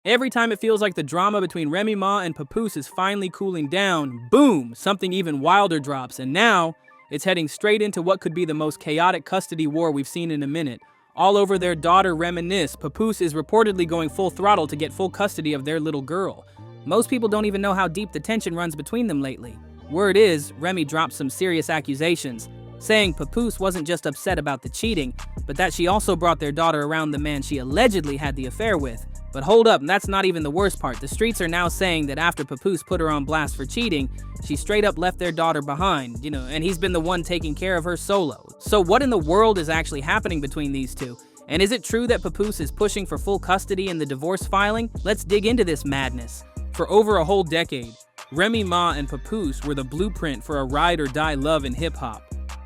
Every time it feels like the drama between Remy Ma and Papoose is finally cooling down, boom, something even wilder drops, and now it's heading straight into what could be the most chaotic custody war we've seen in a minute. All over their daughter Reminisce, Papoose is reportedly going full throttle to get full custody of their little girl. Most people don't even know how deep the tension runs between them lately. Word is, Remy dropped some serious accusations, saying Papoose wasn't just upset about the cheating, but that she also brought their daughter around the man she allegedly had the affair with. But hold up, that's not even the worst part. The streets are now saying that after Papoose put her on blast for cheating, she straight up left their daughter behind, and he's been the one taking care of her solo. So what in the world is actually happening between these two? And is it true that Papoose is pushing for full custody in the divorce filing? Let's dig into this madness. For over a whole decade, Remy Ma and Papoose were the blueprint for a ride or die love in hip-hop.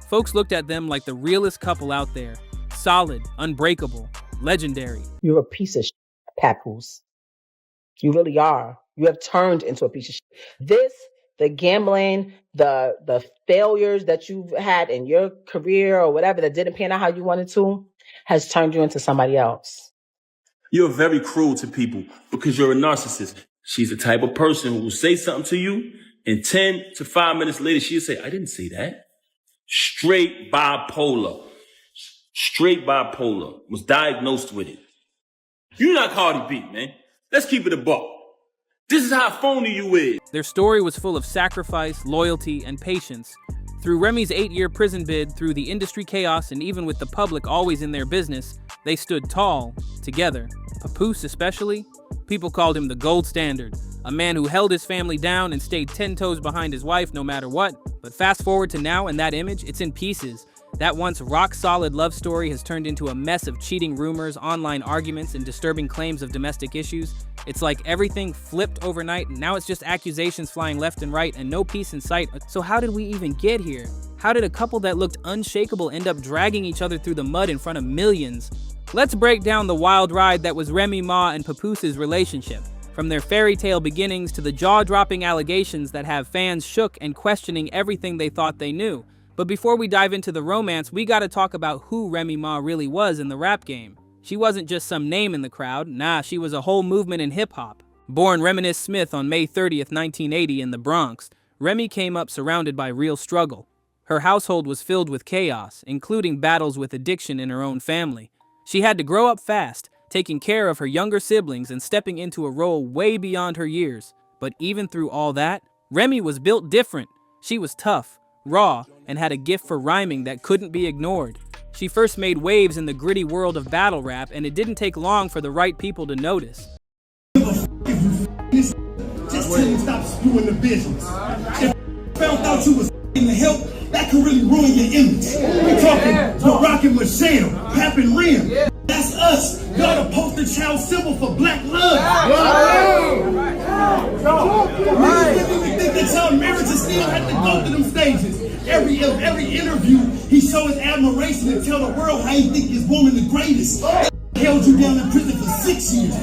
Folks looked at them like the realest couple out there. Solid, unbreakable, legendary. You're a piece of shit, Papoose. You really are. You have turned into a piece of shit. The gambling, the failures that you've had in your career or whatever that didn't pan out how you wanted to, has turned you into somebody else. You're very cruel to people because you're a narcissist. She's the type of person who will say something to you, and 10 to 5 minutes later, she'll say, I didn't say that. Straight bipolar. Was diagnosed with it. You're not Cardi B, man. Let's keep it a buck. This is how phony you is. Their story was full of sacrifice, loyalty, and patience. Through Remy's 8-year prison bid, through the industry chaos, and even with the public always in their business, they stood tall, together. Papoose especially, people called him the gold standard, a man who held his family down and stayed 10 toes behind his wife no matter what. But fast forward to now, and that image, it's in pieces. That once rock-solid love story has turned into a mess of cheating rumors, online arguments, and disturbing claims of domestic issues. It's like everything flipped overnight, and now it's just accusations flying left and right and no peace in sight. So how did we even get here? How did a couple that looked unshakable end up dragging each other through the mud in front of millions? Let's break down the wild ride that was Remy Ma and Papoose's relationship. From their fairy tale beginnings to the jaw-dropping allegations that have fans shook and questioning everything they thought they knew. But before we dive into the romance, we gotta talk about who Remy Ma really was in the rap game. She wasn't just some name in the crowd, nah, she was a whole movement in hip-hop. Born Reminisce Smith on May 30th, 1980 in the Bronx, Remy came up surrounded by real struggle. Her household was filled with chaos, including battles with addiction in her own family. She had to grow up fast, taking care of her younger siblings and stepping into a role way beyond her years. But even through all that, Remy was built different. She was tough, raw, and had a gift for rhyming that couldn't be ignored. She first made waves in the gritty world of battle rap, and it didn't take long for the right people to notice. Just tell him stop spewing the business. If found out you was in the help, that could really ruin your image. We talking Barack and Michelle, Pap and Rim. That's us. Y'all the poster child symbol for black love. Niggas really think that y'all marriages still have to go through them stages. Every interview, he show his admiration and tell the world how he think his woman the greatest. They held you down in prison for 6 years.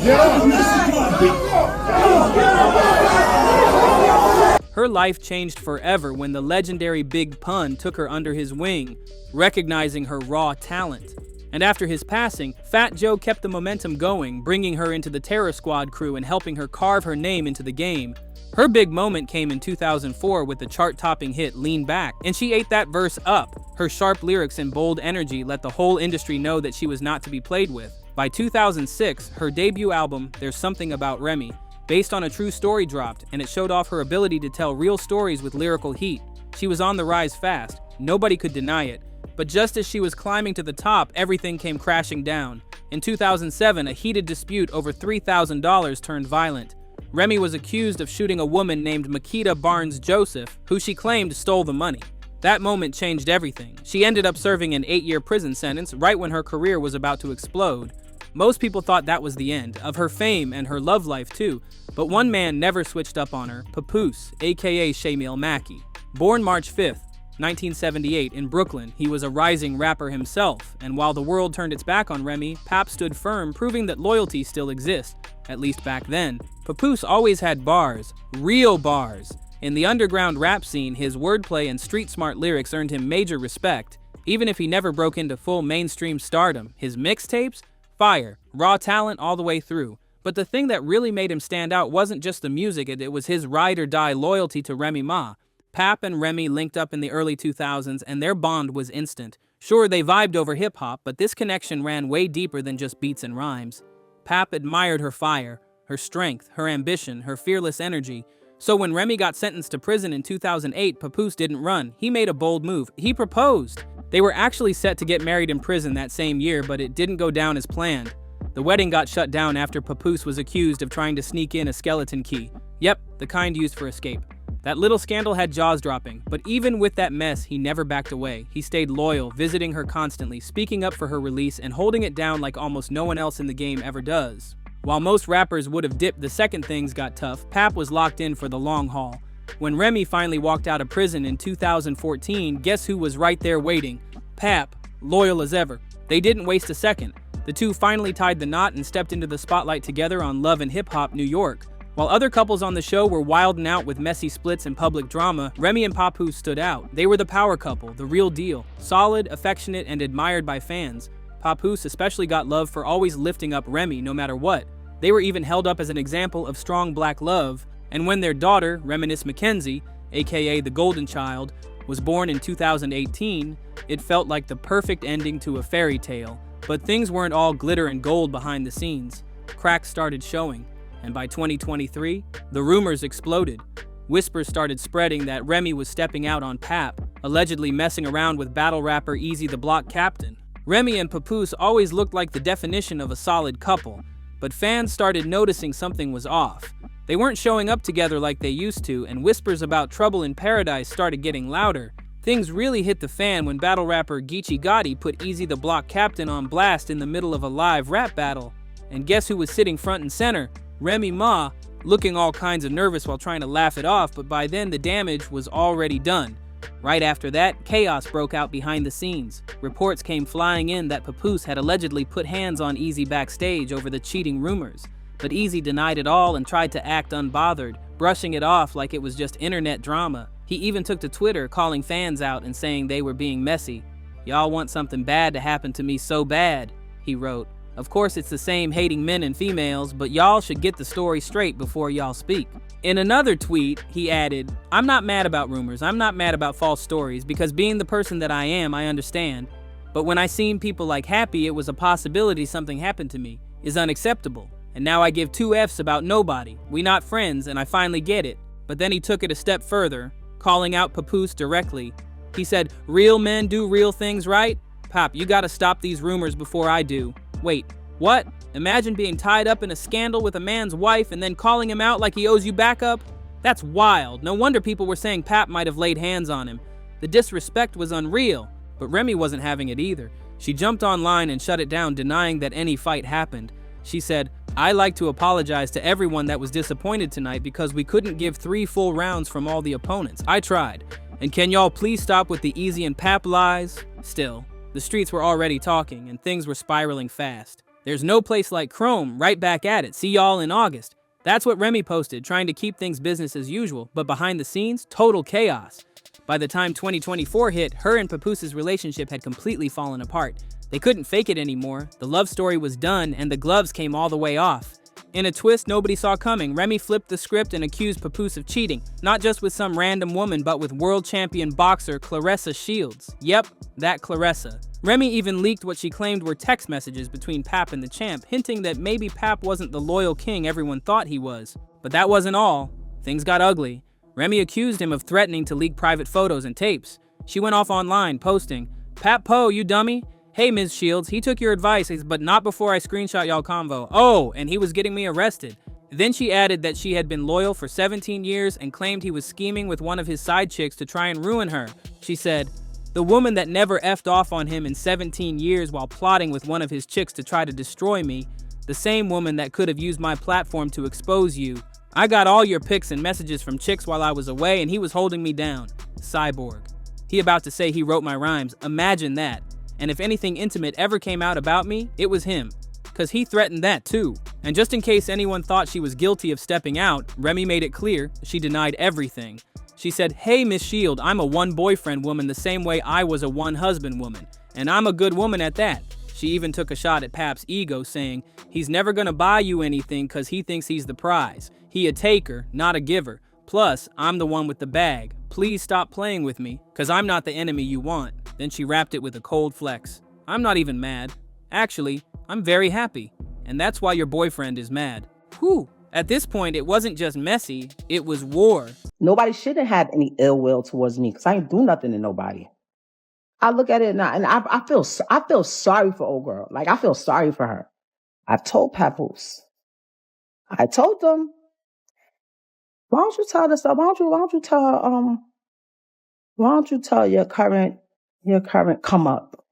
Her life changed forever when the legendary Big Pun took her under his wing, recognizing her raw talent. And after his passing, Fat Joe kept the momentum going, bringing her into the Terror Squad crew and helping her carve her name into the game. Her big moment came in 2004 with the chart-topping hit Lean Back, and she ate that verse up. Her sharp lyrics and bold energy let the whole industry know that she was not to be played with. By 2006, her debut album, There's Something About Remy, based on a true story, dropped, and it showed off her ability to tell real stories with lyrical heat. She was on the rise fast, nobody could deny it. But just as she was climbing to the top, everything came crashing down. In 2007, a heated dispute over $3,000 turned violent. Remy was accused of shooting a woman named Makita Barnes Joseph, who she claimed stole the money. That moment changed everything. She ended up serving an 8-year prison sentence right when her career was about to explode. Most people thought that was the end, of her fame and her love life too. But one man never switched up on her, Papoose, aka Shamil Mackey. Born March 5th, 1978 in Brooklyn, he was a rising rapper himself, and while the world turned its back on Remy, Pap stood firm, proving that loyalty still exists, at least back then. Papoose always had bars, real bars. In the underground rap scene, his wordplay and street-smart lyrics earned him major respect. Even if he never broke into full mainstream stardom, his mixtapes? Fire, raw talent all the way through. But the thing that really made him stand out wasn't just the music, it was his ride-or-die loyalty to Remy Ma. Pap and Remy linked up in the early 2000s, and their bond was instant. Sure, they vibed over hip-hop, but this connection ran way deeper than just beats and rhymes. Pap admired her fire, her strength, her ambition, her fearless energy. So when Remy got sentenced to prison in 2008, Papoose didn't run. He made a bold move. He proposed. They were actually set to get married in prison that same year, but it didn't go down as planned. The wedding got shut down after Papoose was accused of trying to sneak in a skeleton key. Yep, the kind used for escape. That little scandal had jaws dropping, but even with that mess, he never backed away. He stayed loyal, visiting her constantly, speaking up for her release, and holding it down like almost no one else in the game ever does. While most rappers would have dipped the second things got tough, Pap was locked in for the long haul. When Remy finally walked out of prison in 2014, guess who was right there waiting? Pap, loyal as ever. They didn't waste a second. The two finally tied the knot and stepped into the spotlight together on Love and Hip Hop New York. While other couples on the show were wilding out with messy splits and public drama, Remy and Papoose stood out. They were the power couple, the real deal. Solid, affectionate, and admired by fans. Papoose especially got love for always lifting up Remy no matter what. They were even held up as an example of strong black love, and when their daughter, Reminisce Mackenzie, aka the Golden Child, was born in 2018, it felt like the perfect ending to a fairy tale. But things weren't all glitter and gold behind the scenes. Cracks started showing, and by 2023, the rumors exploded. Whispers started spreading that Remy was stepping out on Pap, allegedly messing around with battle rapper Easy the Block Captain. Remy and Papoose always looked like the definition of a solid couple, but fans started noticing something was off. They weren't showing up together like they used to, and whispers about trouble in paradise started getting louder. Things really hit the fan when battle rapper Geechee Gotti put Easy the Block Captain on blast in the middle of a live rap battle. And guess who was sitting front and center? Remy Ma, looking all kinds of nervous while trying to laugh it off, but by then the damage was already done. Right after that, chaos broke out behind the scenes. Reports came flying in that Papoose had allegedly put hands on Easy backstage over the cheating rumors. But Easy denied it all and tried to act unbothered, brushing it off like it was just internet drama. He even took to Twitter, calling fans out and saying they were being messy. "Y'all want something bad to happen to me so bad," he wrote. Of course, it's the same hating men and females, but y'all should get the story straight before y'all speak. In another tweet, he added, "I'm not mad about rumors. I'm not mad about false stories, because being the person that I am, I understand. But when I seen people like Happy, it was a possibility something happened to me, is unacceptable. And now I give 2 Fs about nobody. We not friends, and I finally get it." But then he took it a step further, calling out Papoose directly. He said, "Real men do real things, right? Pop, you gotta stop these rumors before I do." Wait, what? Imagine being tied up in a scandal with a man's wife and then calling him out like he owes you backup? That's wild. No wonder people were saying Pap might have laid hands on him. The disrespect was unreal. But Remy wasn't having it either. She jumped online and shut it down, denying that any fight happened. She said, "I like to apologize to everyone that was disappointed tonight because we couldn't give 3 full rounds from all the opponents. I tried. And can y'all please stop with the Easy and Pap lies?" Still, the streets were already talking and things were spiraling fast. "There's no place like Chrome, right back at it. See y'all in August." That's what Remy posted, trying to keep things business as usual, but behind the scenes, total chaos. By the time 2024 hit, her and Papoose's relationship had completely fallen apart. They couldn't fake it anymore. The love story was done, and the gloves came all the way off. In a twist nobody saw coming, Remy flipped the script and accused Papoose of cheating, not just with some random woman, but with world champion boxer Claressa Shields. Yep, that Claressa. Remy even leaked what she claimed were text messages between Pap and the champ, hinting that maybe Pap wasn't the loyal king everyone thought he was. But that wasn't all. Things got ugly. Remy accused him of threatening to leak private photos and tapes. She went off online, posting, "Pap Po, you dummy. Hey, Ms. Shields, he took your advice, but not before I screenshot y'all convo. Oh, and he was getting me arrested." Then she added that she had been loyal for 17 years and claimed he was scheming with one of his side chicks to try and ruin her. She said, "The woman that never effed off on him in 17 years while plotting with one of his chicks to try to destroy me. The same woman that could have used my platform to expose you. I got all your pics and messages from chicks while I was away and he was holding me down." Cyborg. He about to say he wrote my rhymes. Imagine that. And if anything intimate ever came out about me, it was him. Cause he threatened that too. And just in case anyone thought she was guilty of stepping out, Remy made it clear she denied everything. She said, "Hey, Miss Shield, I'm a one boyfriend woman the same way I was a one husband woman. And I'm a good woman at that." She even took a shot at Pap's ego, saying, "He's never gonna buy you anything cause he thinks he's the prize. He a taker, not a giver. Plus, I'm the one with the bag. Please stop playing with me, cause I'm not the enemy you want." Then she wrapped it with a cold flex. "I'm not even mad. Actually, I'm very happy. And that's why your boyfriend is mad." Whew. At this point, it wasn't just messy, it was war. Nobody shouldn't have any ill will towards me because I ain't do nothing to nobody. I look at it now and I feel sorry for old girl. Like, I feel sorry for her. I've told Papoose. I told them, why don't you tell this stuff? Why don't you tell your current come up?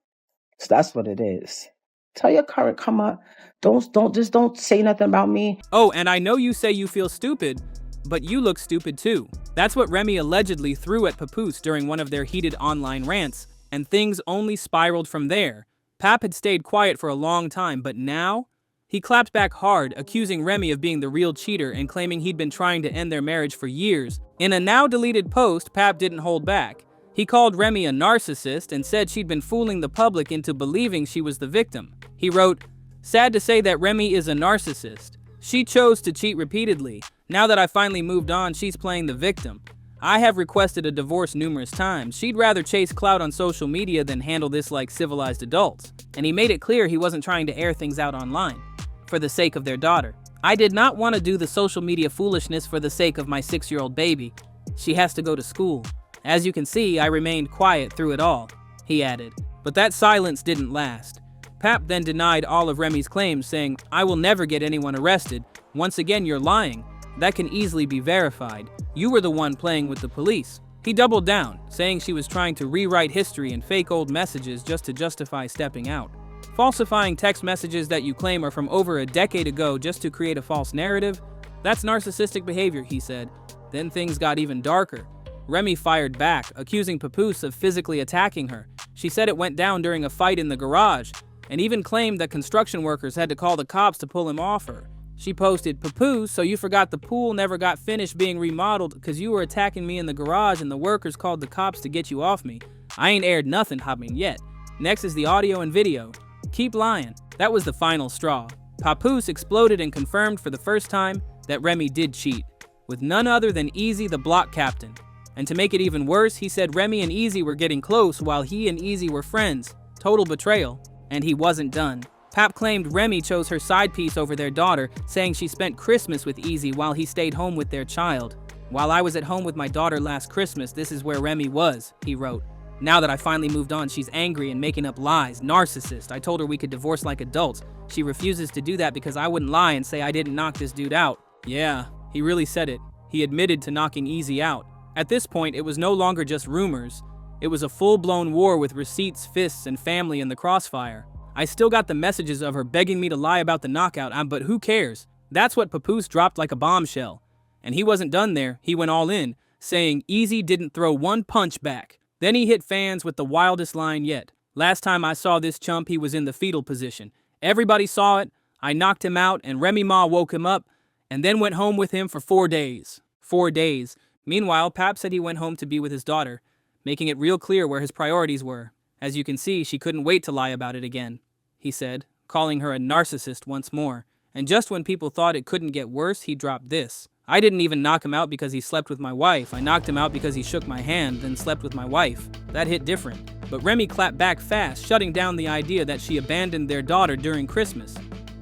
So that's what it is. Tell your current come up. Don't say nothing about me. Oh, and I know you say you feel stupid, but you look stupid too. That's what Remy allegedly threw at Papoose during one of their heated online rants, and things only spiraled from there. Pap had stayed quiet for a long time, but now he clapped back hard, accusing Remy of being the real cheater and claiming he'd been trying to end their marriage for years. In a now-deleted post, Pap didn't hold back. He called Remy a narcissist and said she'd been fooling the public into believing she was the victim. He wrote, "Sad to say that Remy is a narcissist. She chose to cheat repeatedly. Now that I finally moved on, she's playing the victim. I have requested a divorce numerous times. She'd rather chase clout on social media than handle this like civilized adults." And he made it clear he wasn't trying to air things out online for the sake of their daughter. "I did not want to do the social media foolishness for the sake of my 6-year-old baby. She has to go to school. As you can see, I remained quiet through it all," he added. But that silence didn't last. Pap then denied all of Remy's claims, saying, "I will never get anyone arrested. Once again, you're lying. That can easily be verified. You were the one playing with the police." He doubled down, saying she was trying to rewrite history and fake old messages just to justify stepping out. Falsifying text messages that you claim are from over a decade ago just to create a false narrative? That's narcissistic behavior, he said. Then things got even darker. Remy fired back, accusing Papoose of physically attacking her. She said it went down during a fight in the garage, and even claimed that construction workers had to call the cops to pull him off her. She posted, "Papoose, so you forgot the pool never got finished being remodeled because you were attacking me in the garage and the workers called the cops to get you off me. I ain't aired nothing, yet. Next is the audio and video. Keep lying." That was the final straw. Papoose exploded and confirmed for the first time that Remy did cheat, with none other than Easy, the block captain. And to make it even worse, he said Remy and Easy were getting close while he and Easy were friends. Total betrayal. And he wasn't done. Pap claimed Remy chose her side piece over their daughter, saying she spent Christmas with Easy while he stayed home with their child. "While I was at home with my daughter last Christmas, this is where Remy was," he wrote. "Now that I finally moved on, she's angry and making up lies. Narcissist. I told her we could divorce like adults. She refuses to do that because I wouldn't lie and say I didn't knock this dude out." Yeah, he really said it. He admitted to knocking Easy out. At this point, it was no longer just rumors. It was a full-blown war with receipts, fists, and family in the crossfire. I still got the messages of her begging me to lie about the knockout, but who cares? That's what Papoose dropped like a bombshell. And he wasn't done there. He went all in, saying Easy didn't throw one punch back. Then he hit fans with the wildest line yet. "Last time I saw this chump, he was in the fetal position. Everybody saw it. I knocked him out, and Remy Ma woke him up, and then went home with him for 4 days. 4 days. Meanwhile, Pap said he went home to be with his daughter, making it real clear where his priorities were. As you can see, she couldn't wait to lie about it again, he said, calling her a narcissist once more. And just when people thought it couldn't get worse, he dropped this. "I didn't even knock him out because he slept with my wife. I knocked him out because he shook my hand, then slept with my wife. That hit different." But Remy clapped back fast, shutting down the idea that she abandoned their daughter during Christmas.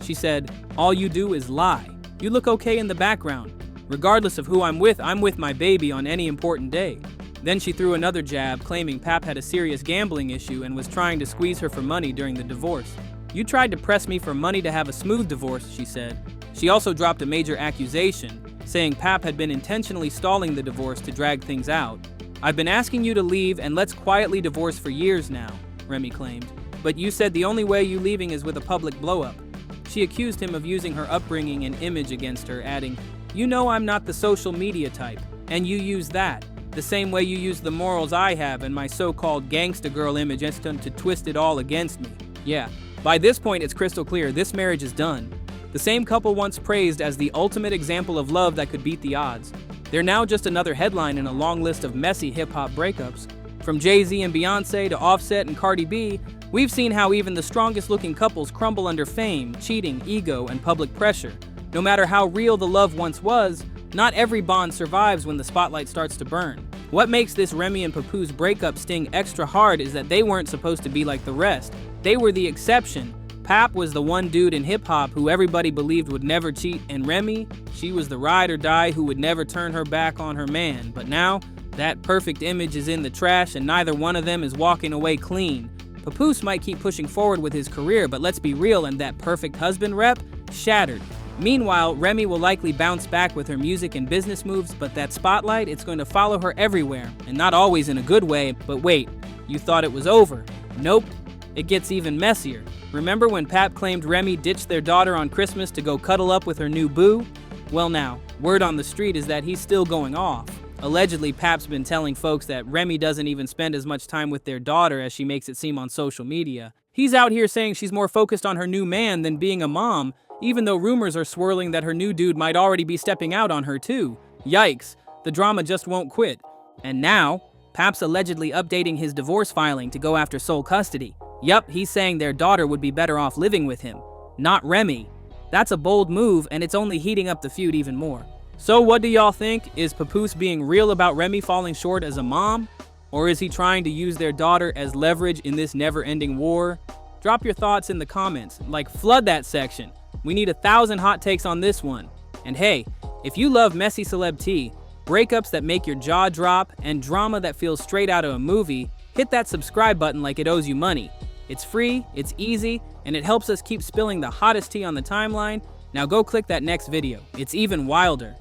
She said, "All you do is lie. You look okay in the background. Regardless of who I'm with my baby on any important day." Then she threw another jab, claiming Pap had a serious gambling issue and was trying to squeeze her for money during the divorce. "You tried to press me for money to have a smooth divorce," she said. She also dropped a major accusation, saying Pap had been intentionally stalling the divorce to drag things out. "I've been asking you to leave and let's quietly divorce for years now," Remy claimed. "But you said the only way you leaving is with a public blow-up." She accused him of using her upbringing and image against her, adding, "You know I'm not the social media type, and you use that, the same way you use the morals I have and my so-called gangsta girl image to twist it all against me." Yeah, by this point it's crystal clear this marriage is done. The same couple once praised as the ultimate example of love that could beat the odds. They're now just another headline in a long list of messy hip-hop breakups. From Jay-Z and Beyonce to Offset and Cardi B, We've seen how even the strongest looking couples crumble under fame, cheating, ego, and public pressure. No matter how real the love once was, not every bond survives when the spotlight starts to burn. What makes this Remy and Papoose breakup sting extra hard is that they weren't supposed to be like the rest. They were the exception. Pap was the one dude in hip-hop who everybody believed would never cheat, and Remy, she was the ride or die who would never turn her back on her man. But now, that perfect image is in the trash and neither one of them is walking away clean. Papoose might keep pushing forward with his career, but let's be real, and that perfect husband rep? Shattered. Meanwhile, Remy will likely bounce back with her music and business moves, but that spotlight, it's going to follow her everywhere, and not always in a good way. But wait, you thought it was over? Nope. It gets even messier. Remember when Pap claimed Remy ditched their daughter on Christmas to go cuddle up with her new boo? Well now, word on the street is that he's still going off. Allegedly, Pap's been telling folks that Remy doesn't even spend as much time with their daughter as she makes it seem on social media. He's out here saying she's more focused on her new man than being a mom, even though rumors are swirling that her new dude might already be stepping out on her too. Yikes, the drama just won't quit. And now, Pap's allegedly updating his divorce filing to go after sole custody. Yup, he's saying their daughter would be better off living with him, not Remy. That's a bold move, and it's only heating up the feud even more. So what do y'all think? Is Papoose being real about Remy falling short as a mom? Or is he trying to use their daughter as leverage in this never-ending war? Drop your thoughts in the comments, flood that section. We need 1,000 hot takes on this one. And hey, if you love messy celeb tea, breakups that make your jaw drop, and drama that feels straight out of a movie, hit that subscribe button like it owes you money. It's free, it's easy, and it helps us keep spilling the hottest tea on the timeline. Now go click that next video. It's even wilder.